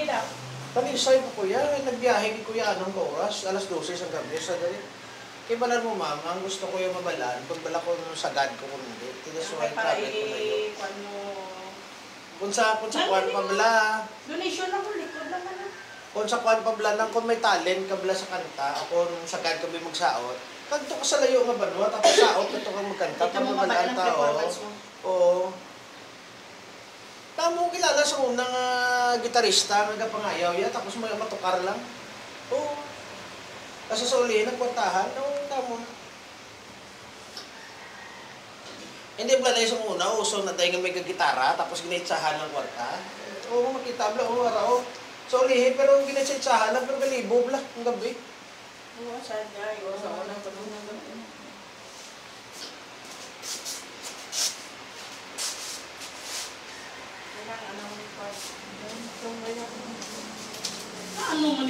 Hindi daw. Talisay po kuya, nagbiyahe ni kuya anong oras? Alas 12 sa gabi. Sa dali. Kaya balan mo ma'am, ang gusto ko yung mabalaan, pag bala ko sagad ko kung hindi. Tinasuhan travel ko na yun. Kung sa kwan pabala. Donation ako, likod naman ah. Kung sa kwan pabala, nang kung may talent ka bala sa kanta, o kung sagad ka may magsaot, kanto ka sa layo nga banwa, tapos saot ka kang magkanta, Dito pag mo mabalaan mabait ang tao. performance mo. Oo. Tamo kilala sa unang gitarista, nagapangayaw yan, tapos may matukar lang. Oo. Kasi sa uli, nagkwartahan, tamo. Hindi ba tayo sa una, uso na tayo may gitara, tapos ginaitsahan ng kwarta. Oo, makita bla, oo, araw. Sa uli, pero ginaitsahan lang, pero galibo bla, ang gabi. Oo, sadya, iwas ako ng pagbunan doon. Ano man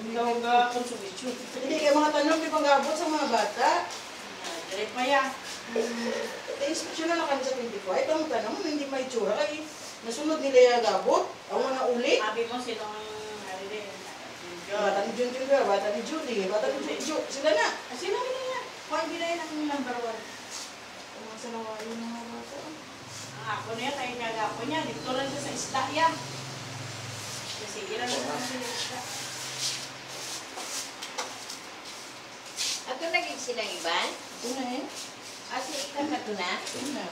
yung konsumisyon? Hindi kayo mga tanong, di pag-abot sa mga bata. Direct pa yan. Inspection na lang kami sa 24. Ito ang tanong, hindi may tsura. Ay, nasunod nila yung gabot. Ang mga uli. Sabi mo sinong Bata ni Junjun ka, bata ni Julie, bata ni Junjun. Sila na. sino ginaya? Kung ginaya ng number 1. Ang mga sanawain ng mga bata. Ang ako niya, tayo niya ako niya. Dito lang siya sa isda yan. Kasi ilan lang siya sa isda. Ato naging silang iban? Ito na eh. Asa ikan na to na? Ito na.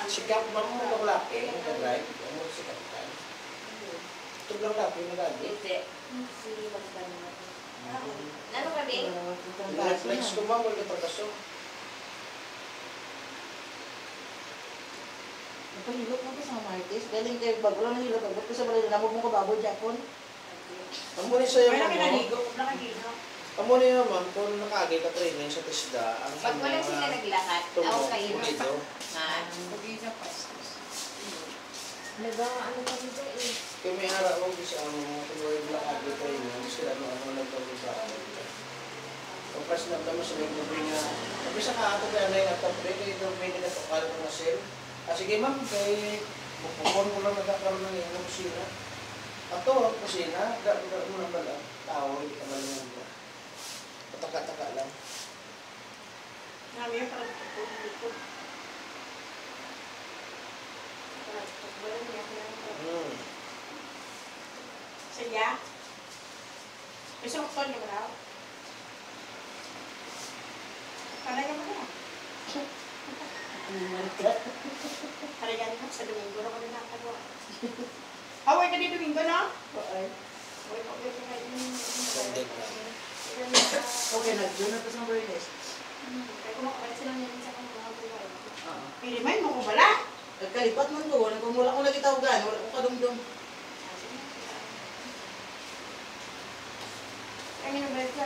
Sikap mo mo laki, nag-drive, ano si kapitan. Ito lang laki, nag-adi. Hindi. Sige, magkano natin. Ano ka, Bing? Netflix ko ba, wala pagkaso. Napahilot mo ko sa mga artist. Galing kayo bago lang nahilot. Ba't ko sa balay, namog mo ko baboy, Japon. Kamunin sa'yo Kaya mo, pinaligo, nakagino. kamunin naman, kung nakagay ka training sa TISDA, ang Pag wala sila naglakad, ako kayo. dito. Ha? Pagina pa. Ano pa dito eh? Kaya may araw ko sa mga tuloy nakagay training, sila ano nagtawag sa akin. Kung kasi naman sila yung gabi nga, sabi sa kaato kaya na yung atapre, kaya ito may nagkakal ko na sir. Sige ma'am, kay bukupon ko lang nagkakaroon ng inyong kusina. Ato, kusina, gano'n mo naman lang, tao, hindi ka malingan mo. Pataka-taka lang. Namin yung parang tukod. Parang tukod, hindi ako lang. Sige. Gusto ko ito, yung raw. Panay naman na. Panay ganit mo sa Domingo na kami nakagawa. Away ka di Domingo na? Ay. Away ka di Okay, nag-doon na ito sa Bernes. Kaya kumakalit silang yan sa mga buhay. Oo. Pilimay mo ko bala. Nagkalipat man ko. Kung wala akong nagitawgan, wala akong kadumdum. Kaya nga ba ito?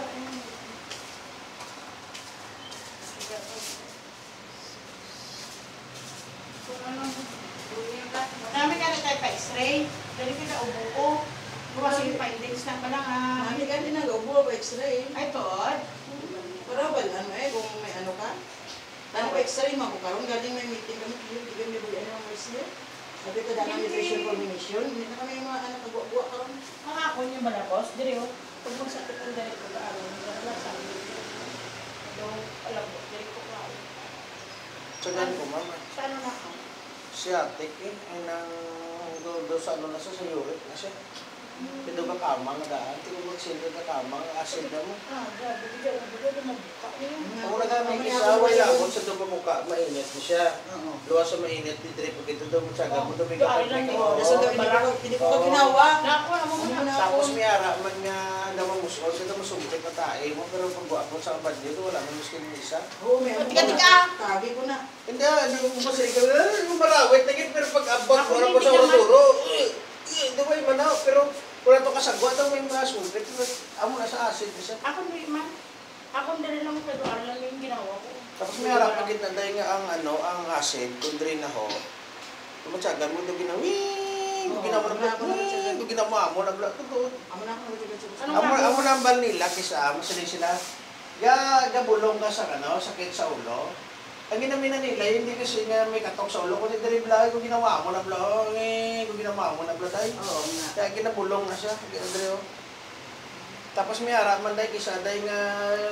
Marami ka na tayo pa-x-ray. Dali ka na ubo ko. Bukas yung findings na pala nga. Mami ka din nag-ubo, pa-x-ray. Ay, tood. Para ba ano eh, kung may ano ka? Tanong pa-x-ray mo, kung karoon galing may meeting kami, hindi kami bulian ng Marcia. Sabi ko dahil ang facial combination, hindi na kami yung mga anak nag-uwa karoon. Ang ako niyo ba na, boss? Diri o. Pag magsakit ang dali ko ba alam, wala sa akin. Yung alam mo, dali ko pa. Tsagan ko mama. Paano na ako? Siatik ay nang do sa ano na sa uric na siya. Pito ka kamang nagaan, tiko magsildo ka kamang, acid na mo. Grabe, bigyan mo buka niyo. Kung nagamay isa, wala ako sa dugo mukha, mainit na siya. Oo. Luwa sa mainit, di pag ito daw magsaga mo, dumig ka. Nasa gabi hindi ko ka ginawa. Naku, ano mo na? Tapos may ara man nga naman musol, siya daw masumukit na tae mo, pero pag guwapon sa kabad dito, wala man miskin ng isa. Oo, may ano. Tika! Tabi ko na. Hindi, hindi ko masay ka, hindi ko marawit, naging pero pag abot, wala ko sa oras-uro. Hindi ko yung manaw, pero wala ito kasagwa daw may mga sumukit, amo na sa acid siya. Ako hindi man. Ako hindi lang pero lang yung ginawa ko. Tapos may harap pagit na dahil nga ang ano, ang acid, kundrin na ho. Tumatsagan mo daw ginawin, ginawa na ginawa mo na bla doon. Amo na ako nagtigatsa. Amo na ang bal nila kisa masaling sila. Gabulong ka sa ano, sakit sa ulo. Ang ginamina nila, hindi kasi nga may katok sa ulo, kundi dali bla ko ginawa mo na bla, ko ginawa mamo na bladay. Oo nga. Kaya ginabulong na siya, ginadreo. Tapos may harap man dahil kisa dahil nga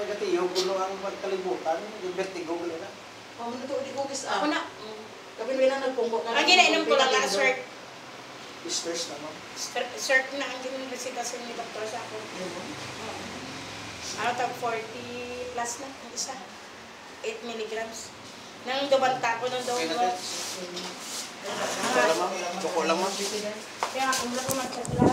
gatiyo, gulo ang pagkalibutan, yung vertigo gulo na. Oh, ano to, di ko kis Ako na. Kapin may na nagpungko ka. Ang ginainom ko lang nga, cert. Stress naman. Cert na ang ginresitasyon ni doktor sa akin. Out of 40 plus na, ang isa. 8 milligrams. Nang dubanta ko nung daw. Okay na, Ted. Choco lang, ma'am. Choco lang, ma'am. Kaya ako mula ko mag-chat lang.